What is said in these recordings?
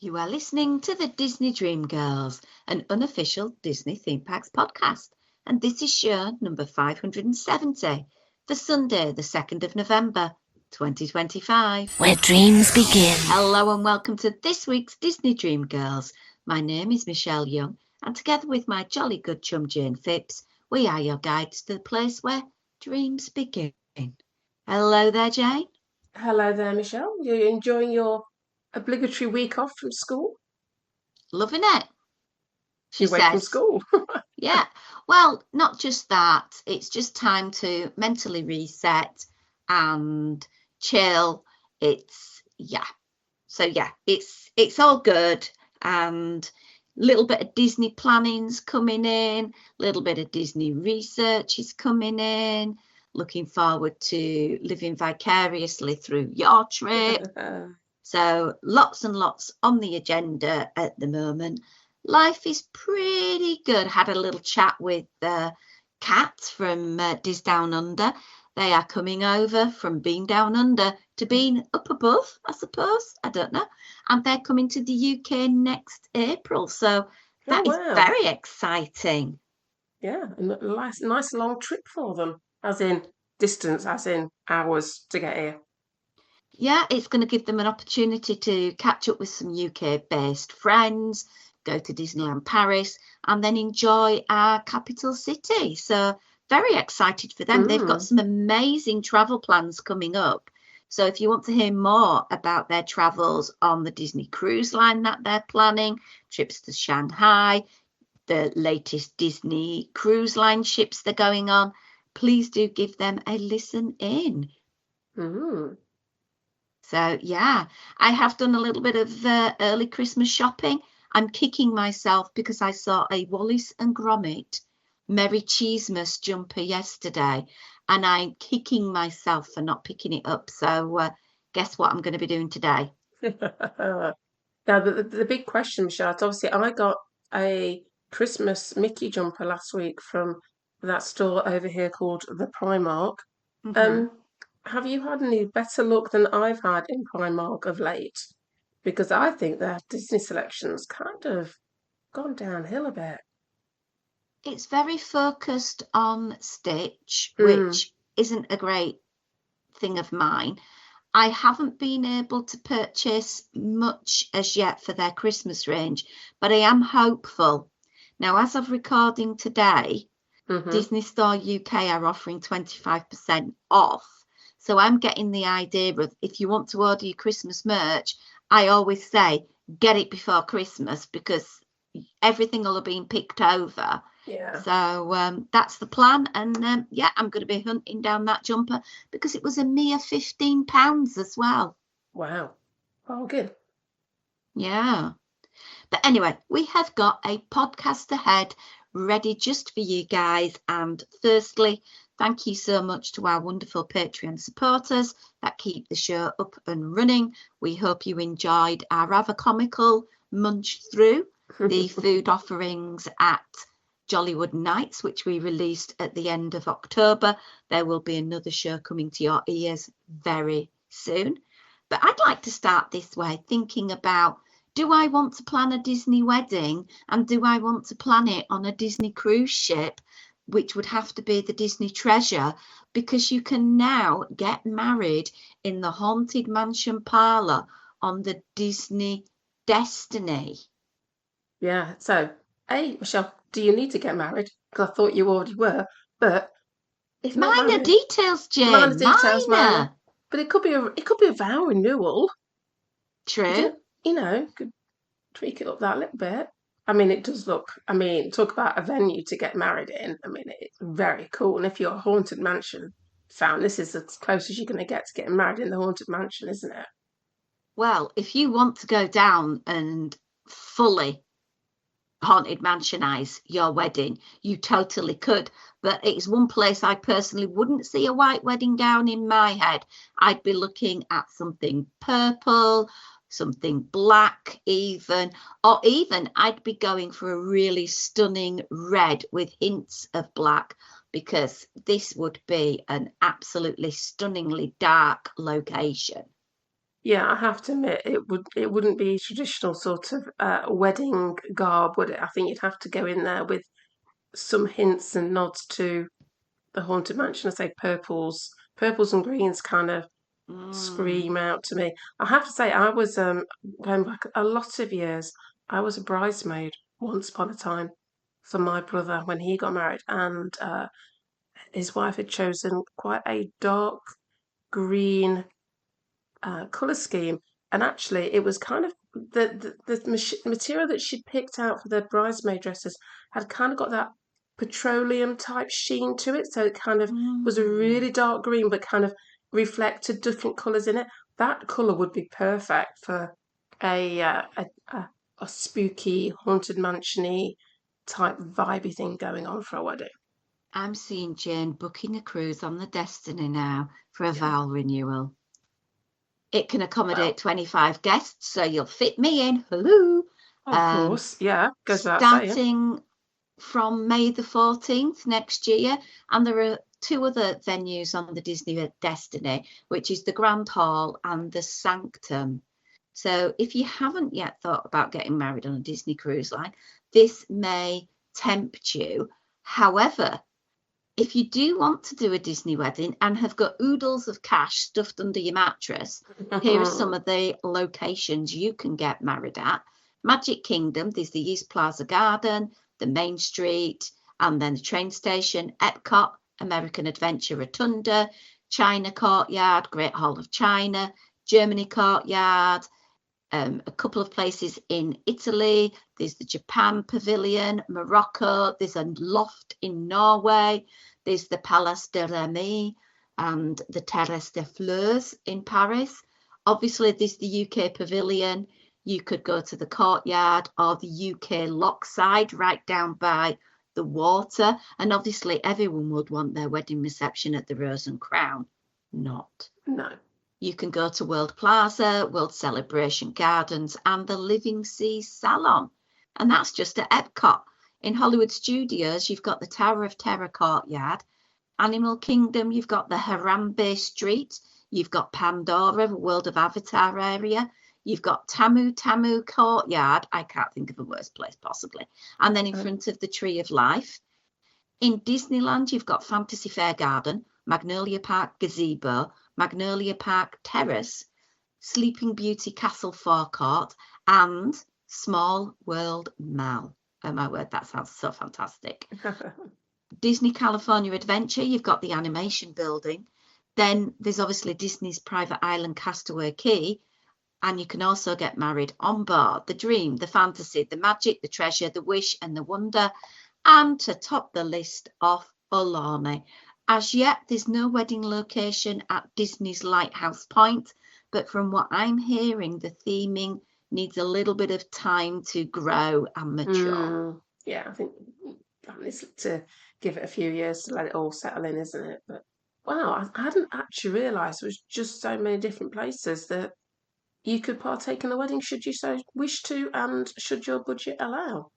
You are listening to the Disney Dream Girls, an unofficial Disney Theme Parks podcast, and this is show number 570 for Sunday, the 2nd of November, 2025. Where dreams begin. Hello and welcome to this week's Disney Dream Girls. My name is Michelle Young, and together with my jolly good chum Jayne Phipps, we are your guides to the place where dreams begin. Hello there, Jayne. Hello there, Michelle. You enjoying your obligatory week off from school? Loving it, she Away says. from school. Yeah, well, not just that. It's just time to mentally reset and chill. It's all good. And a little bit of Disney planning's coming in, a little bit of Disney research is coming in. Looking forward to living vicariously through your trip. So lots and lots on the agenda at the moment. Life is pretty good. Had a little chat with Kat from Dis Down Under. They are coming over from being down under to being up above, I suppose. I don't know. And they're coming to the UK next April. So that is very exciting. Yeah, a nice long trip for them, as in distance, as in hours to get here. Yeah, it's going to give them an opportunity to catch up with some UK-based friends, go to Disneyland Paris, and then enjoy our capital city. So very excited for them. They've got some amazing travel plans coming up. So if you want to hear more about their travels on the Disney Cruise Line that they're planning, trips to Shanghai, the latest Disney Cruise Line ships they're going on, please do give them a listen in. So, yeah, I have done a little bit of early Christmas shopping. I'm kicking myself because I saw a Wallace and Gromit Merry Cheesemas jumper yesterday, and I'm kicking myself for not picking it up. So guess what I'm going to be doing today? Now, the big question, Michelle, obviously I got a Christmas Mickey jumper last week from that store over here called the Primark. Have you had any better luck than I've had in Primark of late? Because I think their Disney selection's kind of gone downhill a bit. It's very focused on Stitch, which isn't a great thing of mine. I haven't been able to purchase much as yet for their Christmas range, but I am hopeful. Now, as of recording today, Disney Store UK are offering 25% off. So I'm getting the idea of if you want to order your Christmas merch, I always say get it before Christmas because everything will have been picked over. Yeah. So that's the plan. And I'm going to be hunting down that jumper because it was a mere £15 as well. Wow. Bargain. Yeah. But anyway, we have got a podcast ahead ready just for you guys. And firstly, thank you so much to our wonderful Patreon supporters that keep the show up and running. We hope you enjoyed our rather comical munch through the food offerings at Jollywood Nights, which we released at the end of October. There will be another show coming to your ears very soon. But I'd like to start this way, thinking about, do I want to plan a Disney wedding and do I want to plan it on a Disney cruise ship, which would have to be the Disney Treasure, because you can now get married in the Haunted Mansion parlour on the Disney Destiny. Yeah, so, Michelle, do you need to get married? Because I thought you already were, but if not minor married, details, Jayne. minor details, minor. But it could be a vow renewal. True. Could tweak it up that little bit. I mean, it does look. I mean, talk about a venue to get married in. I mean, it's very cool. And if you're a Haunted Mansion fan, this is as close as you're going to get to getting married in the Haunted Mansion, isn't it? Well, if you want to go down and fully Haunted Mansionize your wedding, you totally could. But it's one place I personally wouldn't see a white wedding gown in my head. I'd be looking at something purple, something black even, or even I'd be going for a really stunning red with hints of black, because this would be an absolutely stunningly dark location. Yeah, I have to admit it wouldn't be traditional sort of wedding garb, would it? I think you'd have to go in there with some hints and nods to the Haunted Mansion. I say purples and greens kind of Mm. scream out to me. I have to say, I was going back a lot of years. I was a bridesmaid once upon a time for my brother when he got married, and his wife had chosen quite a dark green colour scheme, and actually it was kind of the material that she'd picked out for the bridesmaid dresses had kind of got that petroleum type sheen to it, so it kind of was a Mm. really dark green, but kind of reflected different colours in it. That colour would be perfect for a uh, a, a, a spooky haunted mansiony type vibey thing going on for a wedding. I'm seeing Jane booking a cruise on the Destiny now for a Yeah. vow renewal. It can Well, accommodate 25 guests, so you'll fit me in. Hello. of Um, course, yeah, goes without saying. Starting from May the 14th next year, and there are two other venues on the Disney Destiny, which is the Grand Hall and the Sanctum. So if you haven't yet thought about getting married on a Disney cruise line, this may tempt you. However, if you do want to do a Disney wedding and have got oodles of cash stuffed under your mattress, here are some of the locations you can get married at. Magic Kingdom, there's the East Plaza Garden, the Main Street, and then the train station, Epcot, American Adventure Rotunda, China Courtyard, Great Hall of China, Germany Courtyard, a couple of places in Italy. There's the Japan Pavilion, Morocco. There's a loft in Norway. There's the Palace de Remy and the Terrace des Fleurs in Paris. Obviously, there's the UK Pavilion. You could go to the courtyard or the UK Lockside right down by the water. And obviously, everyone would want their wedding reception at the Rose and Crown. Not. No. You can go to World Plaza, World Celebration Gardens, and the Living Seas Salon. And that's just at Epcot. In Hollywood Studios, you've got the Tower of Terror courtyard. Animal Kingdom, you've got the Harambe Street. You've got Pandora, the World of Avatar area. You've got Tamu Tamu courtyard. I can't think of a worse place possibly. And then in front of the Tree of Life. In Disneyland, you've got Fantasy Fair Garden, Magnolia Park Gazebo, Magnolia Park Terrace, Sleeping Beauty Castle Forecourt, and Small World Mall. Oh my word, that sounds so fantastic. Disney California Adventure, you've got the animation building. Then there's obviously Disney's Private Island Castaway Cay, and you can also get married on board the Dream, the Fantasy, the Magic, the Treasure, the Wish, and the Wonder. And to top the list off, Aulani. As yet, there's no wedding location at Disney's Lighthouse Point, but from what I'm hearing, the theming needs a little bit of time to grow and mature. Yeah, I think that needs to give it a few years to let it all settle in, isn't it? But wow, I hadn't actually realised there was just so many different places that you could partake in a wedding should you so wish to and should your budget allow.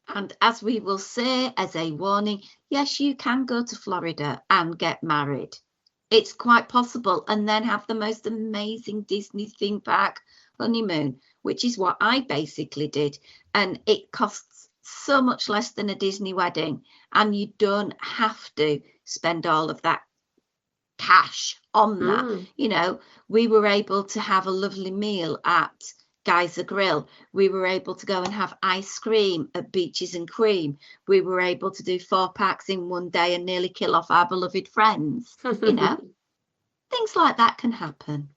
And as we will say as a warning, yes, you can go to Florida and get married. It's quite possible, and then have the most amazing Disney theme park honeymoon, which is what I basically did. And it costs so much less than a Disney wedding, and you don't have to spend all of that cash on that. Mm. You know, we were able to have a lovely meal at Geyser Grill. We were able to go and have ice cream at Beaches and Cream. We were able to do 4 packs in one day and nearly kill off our beloved friends. You know, things like that can happen.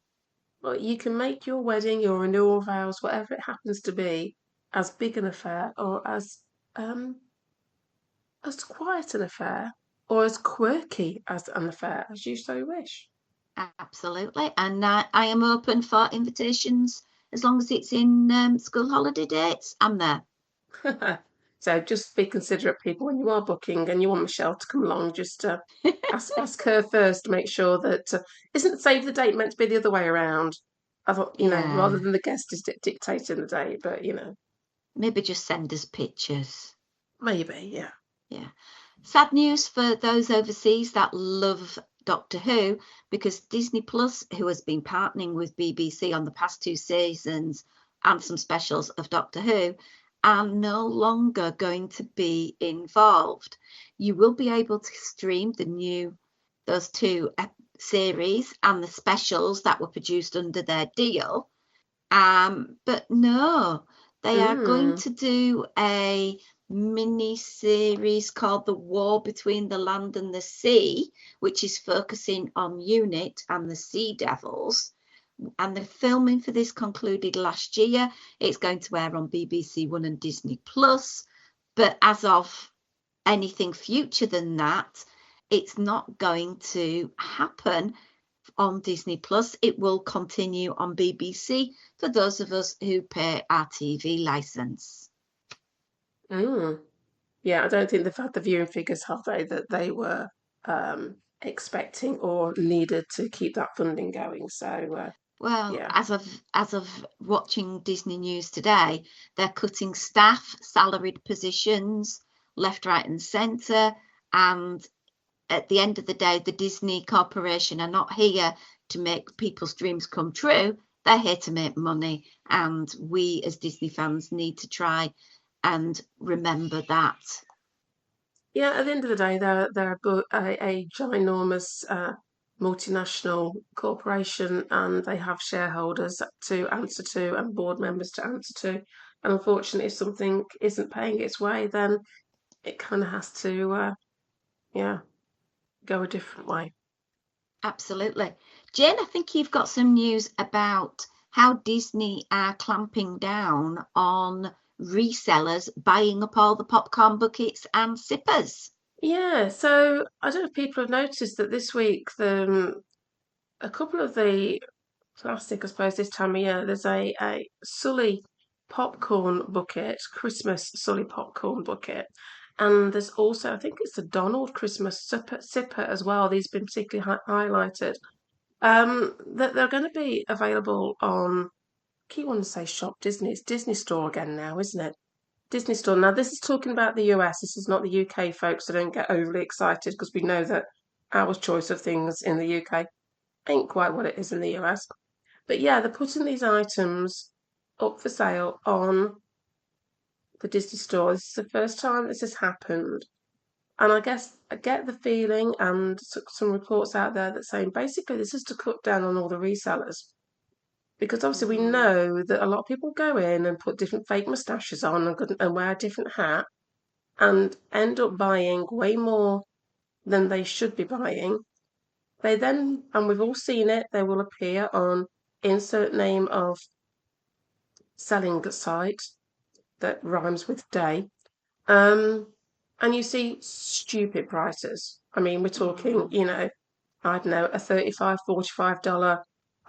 Well, you can make your wedding, your renewal vows, whatever it happens to be, as big an affair or um as quiet an affair or as quirky as an affair as you so wish. Absolutely. And I am open for invitations as long as it's in school holiday dates. I'm there. So just be considerate, people, when you are booking and you want Michelle to come along. Just ask her first to make sure that isn't save the date meant to be the other way around. I thought, rather Yeah. than the guest is dictating the date, but Maybe just send us pictures. maybe, yeah. Yeah. Sad news for those overseas that love Doctor Who, because Disney Plus, who has been partnering with BBC on the past 2 seasons and some specials of Doctor Who, are no longer going to be involved. You will be able to stream those 2 series and the specials that were produced under their deal. But no, they are going to do a mini series called The War Between the Land and the Sea, which is focusing on UNIT and the Sea Devils. And the filming for this concluded last year. It's going to air on BBC One and Disney Plus. But as of anything future than that, it's not going to happen on Disney Plus. It will continue on BBC for those of us who pay our TV license. Yeah, I don't think they've had the viewing figures, have they, that they were expecting or needed to keep that funding going. So well, yeah. as of watching Disney News today, they're cutting staff, salaried positions, left, right, and centre. And at the end of the day, the Disney Corporation are not here to make people's dreams come true. They're here to make money. And we as Disney fans need to try and remember that. Yeah, at the end of the day, they're a ginormous multinational corporation, and they have shareholders to answer to and board members to answer to. And unfortunately, if something isn't paying its way, then it kind of has to, yeah, go a different way. Absolutely. Jayne, I think you've got some news about how Disney are clamping down on resellers buying up all the popcorn buckets and sippers. Yeah, so I don't know if people have noticed that this week a couple of the plastic, I suppose, this time of year, there's a Sully popcorn bucket, Christmas Sully popcorn bucket. And there's also, I think it's the Donald Christmas sipper as well. These have been particularly highlighted. That they're going to be available on, I keep wanting to say Shop Disney. It's Disney Store again now, isn't it? Disney Store. Now, this is talking about the US. This is not the UK, folks, so don't get overly excited because we know that our choice of things in the UK ain't quite what it is in the US. But yeah, they're putting these items up for sale on the Disney Store. This is the first time this has happened. And I guess I get the feeling, and some reports out there that saying basically this is to cut down on all the resellers. Because obviously we know that a lot of people go in and put different fake moustaches on and wear a different hat and end up buying way more than they should be buying. They then, and we've all seen it, they will appear on insert name of selling site that rhymes with day. And you see stupid prices. I mean, we're talking, I don't know, a $35, $45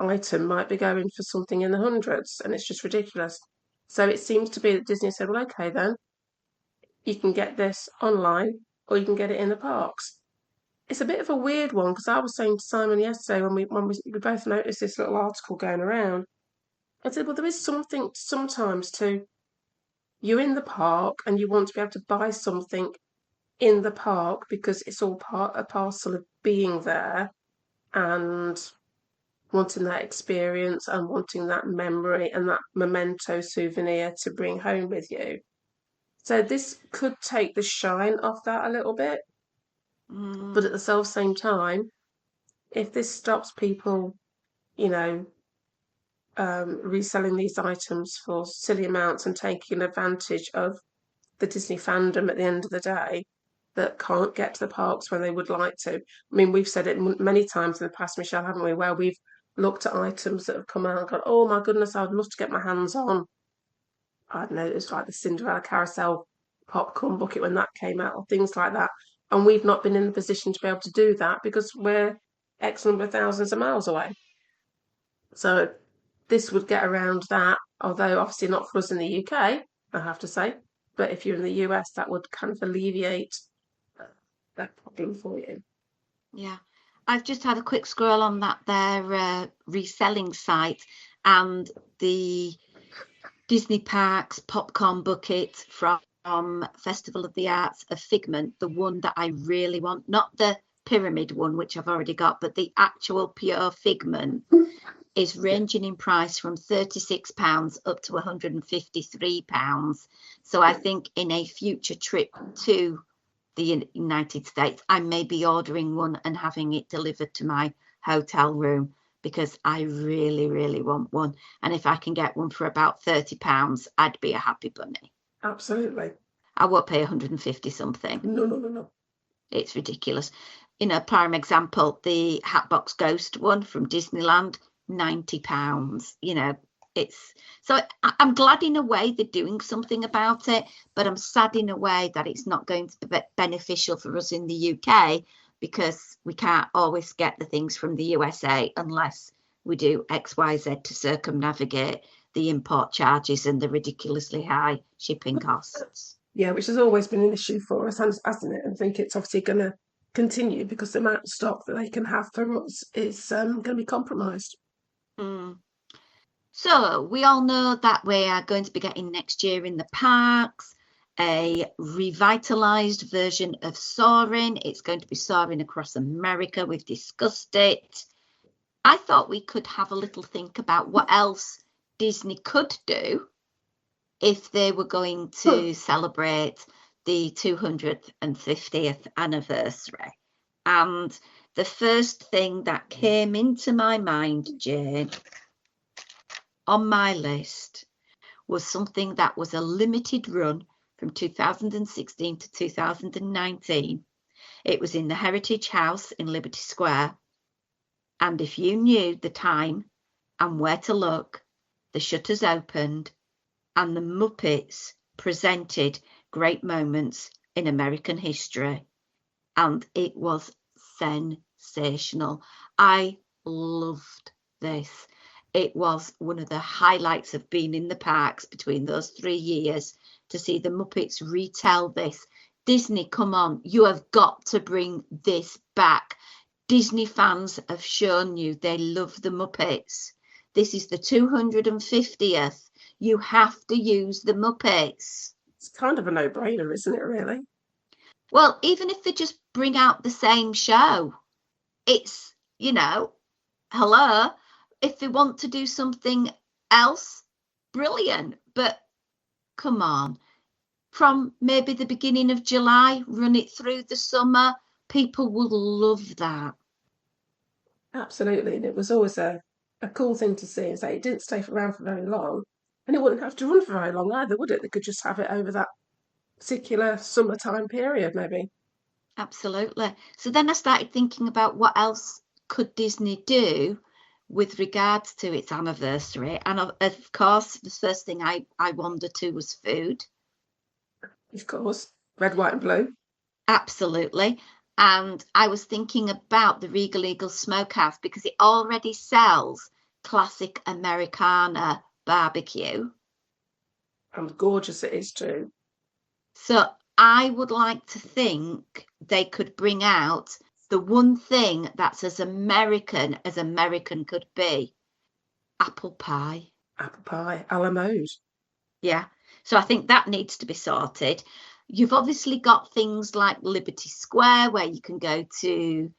item might be going for something in the hundreds, and it's just ridiculous. So it seems to be that Disney said, well, okay, then you can get this online or you can get it in the parks. It's a bit of a weird one because I was saying to Simon yesterday when we both noticed this little article going around. I said, well, there is something sometimes to you're in the park and you want to be able to buy something in the park because it's all part a parcel of being there and wanting that experience and wanting that memory and that memento souvenir to bring home with you. So this could take the shine off that a little bit, but at the same time, if this stops people, you know, reselling these items for silly amounts and taking advantage of the Disney fandom at the end of the day that can't get to the parks when they would like to. I mean, we've said it many times in the past, Michelle, haven't we, where we've looked at items that have come out and gone, oh my goodness, I'd love to get my hands on. I don't know, it was like the Cinderella Carousel popcorn bucket when that came out, or things like that. And we've not been in the position to be able to do that because we're X number of thousands of miles away. So this would get around that, although obviously not for us in the UK, I have to say. But if you're in the US, that would kind of alleviate that problem for you. Yeah, I've just had a quick scroll on their reselling site, and the Disney Parks popcorn bucket from Festival of the Arts of Figment, the one that I really want, not the pyramid one, which I've already got, but the actual pure figment is ranging in price from £36 up to £153. So I think in a future trip to the United States, I may be ordering one and having it delivered to my hotel room, because I really, really want one. And if I can get one for about £30, I'd be a happy bunny. Absolutely. I won't pay 150 something. No. It's ridiculous. Prime example, the Hatbox Ghost one from Disneyland, £90. It's so I'm glad in a way they're doing something about it, but I'm sad in a way that it's not going to be beneficial for us in the UK, because we can't always get the things from the USA unless we do XYZ to circumnavigate the import charges and the ridiculously high shipping costs. Yeah, which has always been an issue for us, hasn't it? I think it's obviously going to continue because the amount of stock that they can have for us is going to be compromised. So we all know that we are going to be getting next year in the parks a revitalized version of Soaring. It's going to be soaring across America. We've discussed it. I thought we could have a little think about what else Disney could do if they were going to celebrate the 250th anniversary. And the first thing that came into my mind, Jane, on my list was something that was a limited run from 2016 to 2019. It was in the Heritage House in Liberty Square. And if you knew the time and where to look, the shutters opened and the Muppets presented great moments in American history. And it was sensational. I loved this. It was one of the highlights of being in the parks between those 3 years, to see the Muppets retell this. Disney, come on, you have got to bring this back. Disney fans have shown you they love the Muppets. This is the 250th. You have to use the Muppets. It's kind of a no-brainer, isn't it, really? Well, even if they just bring out the same show, it's, hello. If they want to do something else, brilliant. But come on, from maybe the beginning of July, run it through the summer. People will love that. Absolutely. And it was always a cool thing to see. Is that it didn't stay around for very long. And it wouldn't have to run for very long either, would it? They could just have it over that particular summertime period, maybe. Absolutely. So then I started thinking about what else could Disney do with regards to its anniversary. And of course, the first thing I wandered to was food. Of course. Red, white and blue. Absolutely. And I was thinking about the Regal Eagle Smokehouse, because it already sells classic Americana barbecue. And gorgeous it is too. So I would like to think they could bring out the one thing that's as American could be: apple pie. Apple pie, a la mode. Yeah. So I think that needs to be sorted. You've obviously got things like Liberty Square, where you can go to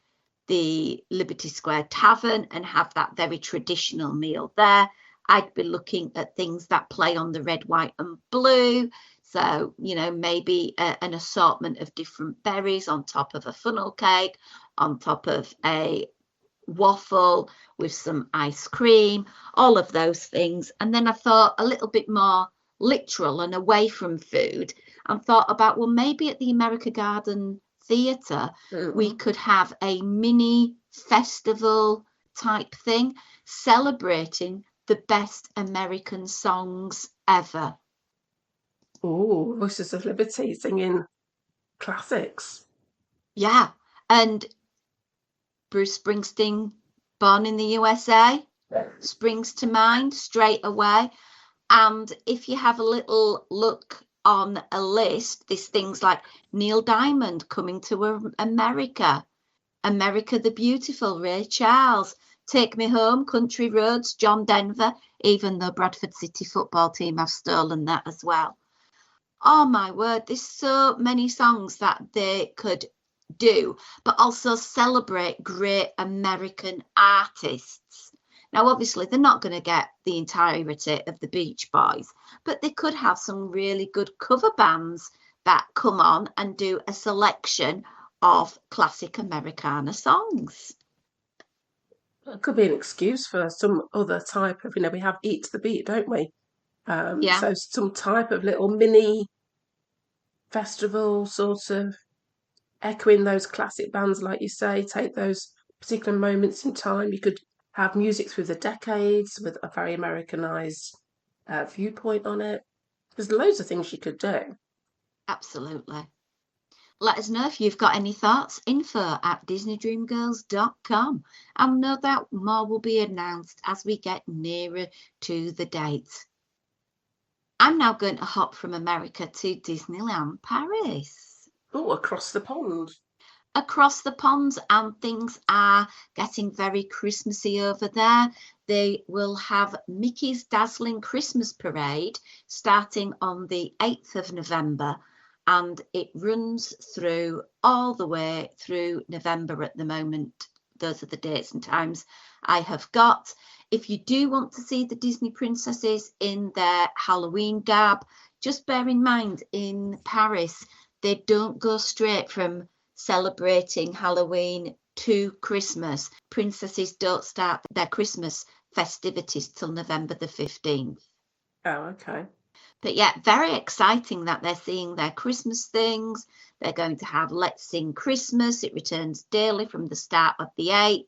the Liberty Square Tavern and have that very traditional meal there. I'd be looking at things that play on the red, white and blue. So, maybe an assortment of different berries on top of a funnel cake, on top of a waffle with some ice cream, all of those things. And then I thought a little bit more literal and away from food, and thought about, well, maybe at the America Garden Theatre, we could have a mini festival type thing celebrating the best American songs ever. Oh, Voices of Liberty singing classics. Yeah. And Bruce Springsteen, Born in the USA, springs to mind straight away. And if you have a little look on a list, there's things like Neil Diamond coming to America, America the Beautiful, Ray Charles, Take Me Home, Country Roads, John Denver, even though Bradford City football team have stolen that as well. Oh my word, there's so many songs that they could do, but also celebrate great American artists. Now, obviously, they're not going to get the entirety of the Beach Boys, but they could have some really good cover bands that come on and do a selection of classic Americana songs. It could be an excuse for some other type of, we have Eat the Beat, don't we? Yeah, So some type of little mini festival, sort of echoing those classic bands, like you say, take those particular moments in time. You could have music through the decades with a very Americanized viewpoint on it. There's loads of things you could do. absolutely. Let us know if you've got any thoughts. info@disneydreamgirls.com. And no doubt more will be announced as we get nearer to the dates. I'm now going to hop from America to Disneyland Paris. Oh, across the pond. Across the ponds, and things are getting very Christmassy over there. They will have Mickey's Dazzling Christmas Parade starting on the 8th of November, and it runs through all the way through November at the moment. Those are the dates and times I have got. If you do want to see the Disney princesses in their Halloween garb, just bear in mind in Paris, they don't go straight from celebrating Halloween to Christmas. Princesses don't start their Christmas festivities till November the 15th. Oh, okay. But yeah, very exciting that they're seeing their Christmas things. They're going to have Let's Sing Christmas. It returns daily from the start of the 8th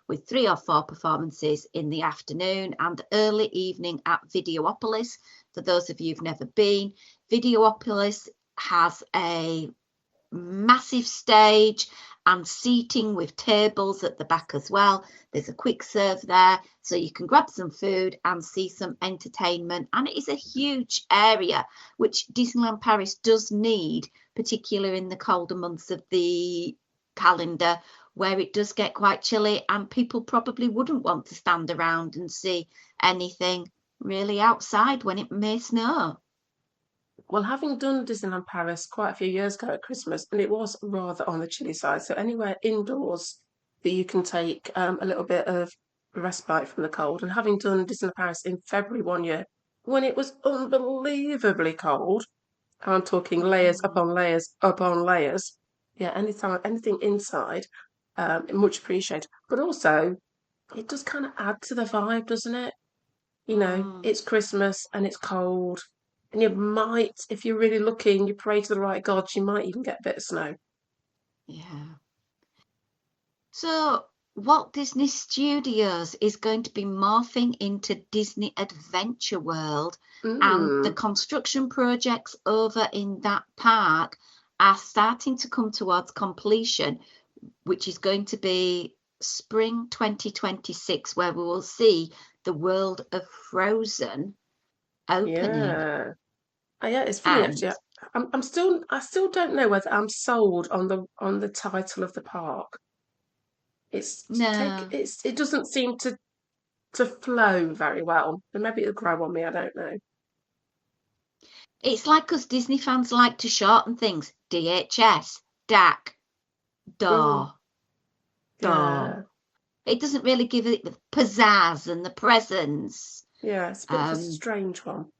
with 3 or 4 performances in the afternoon and early evening at Videopolis. For those of you who've never been, Videopolis has a massive stage and seating with tables at the back as well. There's a quick serve there, so you can grab some food and see some entertainment. And it is a huge area, which Disneyland Paris does need, particularly in the colder months of the calendar, where it does get quite chilly and people probably wouldn't want to stand around and see anything really outside when it may snow. Well, having done Disneyland Paris quite a few years ago at Christmas, and it was rather on the chilly side, so anywhere indoors that you can take a little bit of respite from the cold. And having done Disneyland Paris in February one year, when it was unbelievably cold, I'm talking layers Mm, upon layers upon layers. Yeah, anytime, anything inside, much appreciated. But also, it does kind of add to the vibe, doesn't it? mm, It's Christmas and it's cold. And you might, if you're really looking, you pray to the right gods, you might even get a bit of snow. yeah. So, Walt Disney Studios is going to be morphing into Disney Adventure World, and the Mm, construction projects over in that park are starting to come towards completion, which is going to be spring 2026, where we will see the world of Frozen opening. yeah. Oh, yeah, it's funny And actually. I still don't know whether I'm sold on the title of the park. no, It doesn't seem to flow very well. And maybe it'll grow on me, I don't know. it's like us Disney fans like to shorten things. DHS, DAC, Mm, DAW, DAW. yeah. It doesn't really give it the pizzazz and the presence. Yeah, it's a bit of a Um, strange one.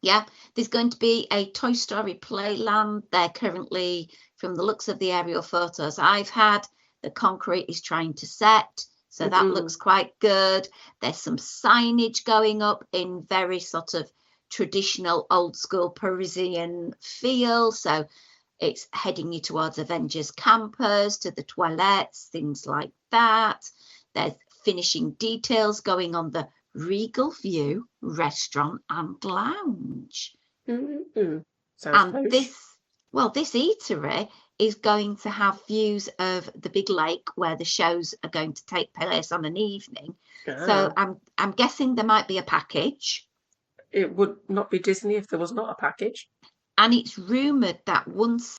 yeah, there's going to be a Toy Story Playland. They're currently, from the looks of the aerial photos I've had, the concrete is trying to set. So that Mm-mm. looks quite good. There's some signage going up in very sort of traditional old school Parisian feel. So it's heading you towards Avengers Campus, to the toilettes, things like that. There's finishing details going on the Regal View restaurant and lounge. Mm-mm. Sounds And posh. this eatery is going to have views of the big lake where the shows are going to take place on an evening. So Ah, I'm guessing there might be a package. it would not be Disney if there was not a package. And it's rumoured that once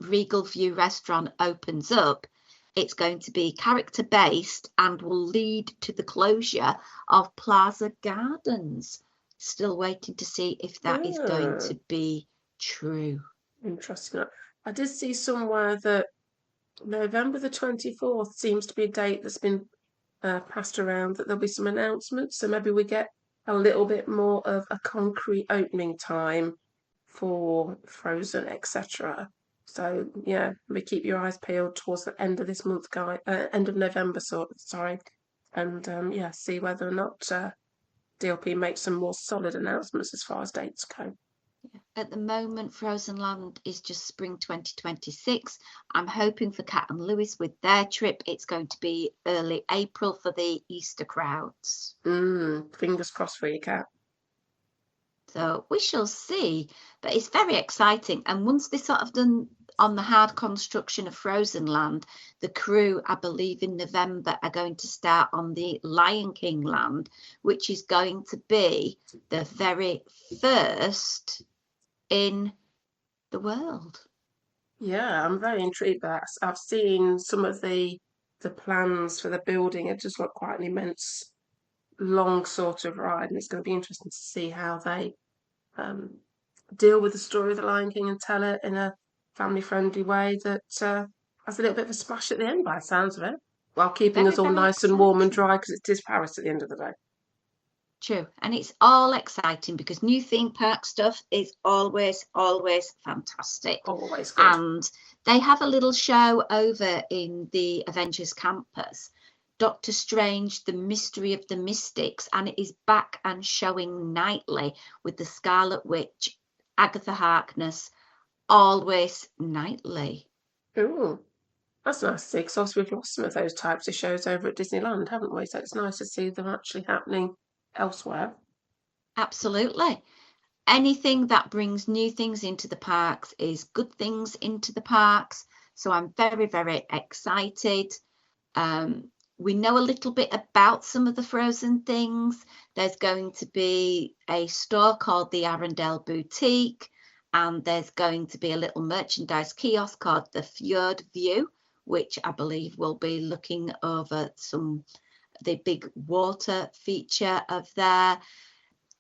Regal View restaurant opens up, it's going to be character based and will lead to the closure of Plaza Gardens. Still waiting to see if that is going Ah, to be true. interesting. I did see somewhere that November the 24th seems to be a date that's been passed around that there'll be some announcements. So maybe we get a little bit more of a concrete opening time for Frozen, etc. So yeah, maybe keep your eyes peeled towards the end of this month, end of November, sorry, and yeah, see whether or not DLP makes some more solid announcements as far as dates go. At the moment, Frozen Land is just spring 2026. I'm hoping for Kat and Lewis with their trip, it's going to be early April for the Easter crowds. Fingers crossed for you, Kat. So we shall see, but it's very exciting. And once they sort of done on the hard construction of Frozen Land, the crew, I believe in November, are going to start on the Lion King Land, which is going to be the very first in the world. Yeah, I'm very intrigued by that. I've seen some of the plans for the building. It just looked quite an immense, long sort of ride, and it's going to be interesting to see how they um, deal with the story of the Lion King and tell it in a family-friendly way that has a little bit of a splash at the end, by the sounds of it, while keeping Very, us all very nice and warm and exciting. dry because it is Paris at the end of the day. True. And it's all exciting because new theme park stuff is always, always fantastic. Always good. And they have a little show over in the Avengers campus, Doctor Strange, The Mystery of the Mystics, and it is back and showing nightly with the Scarlet Witch, Agatha Harkness, always nightly. Ooh, that's nice to see, because obviously we've lost some of those types of shows over at Disneyland, haven't we? So it's nice to see them actually happening elsewhere. Absolutely. Anything that brings new things into the parks is good things into the parks. So I'm very, very excited. We know a little bit about some of the Frozen things. There's going to be a store called the Arendelle Boutique, and there's going to be a little merchandise kiosk called the Fjord View, which I believe will be looking over the big water feature of there.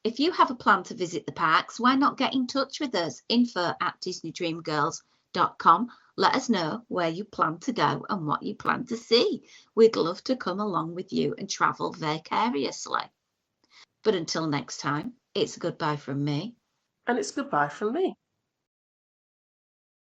If you have a plan to visit the parks, why not get in touch with us? info@disneydreamgirls.com. Let us know where you plan to go and what you plan to see. We'd love to come along with you and travel vicariously. But until next time, it's a goodbye from me. And it's goodbye from me.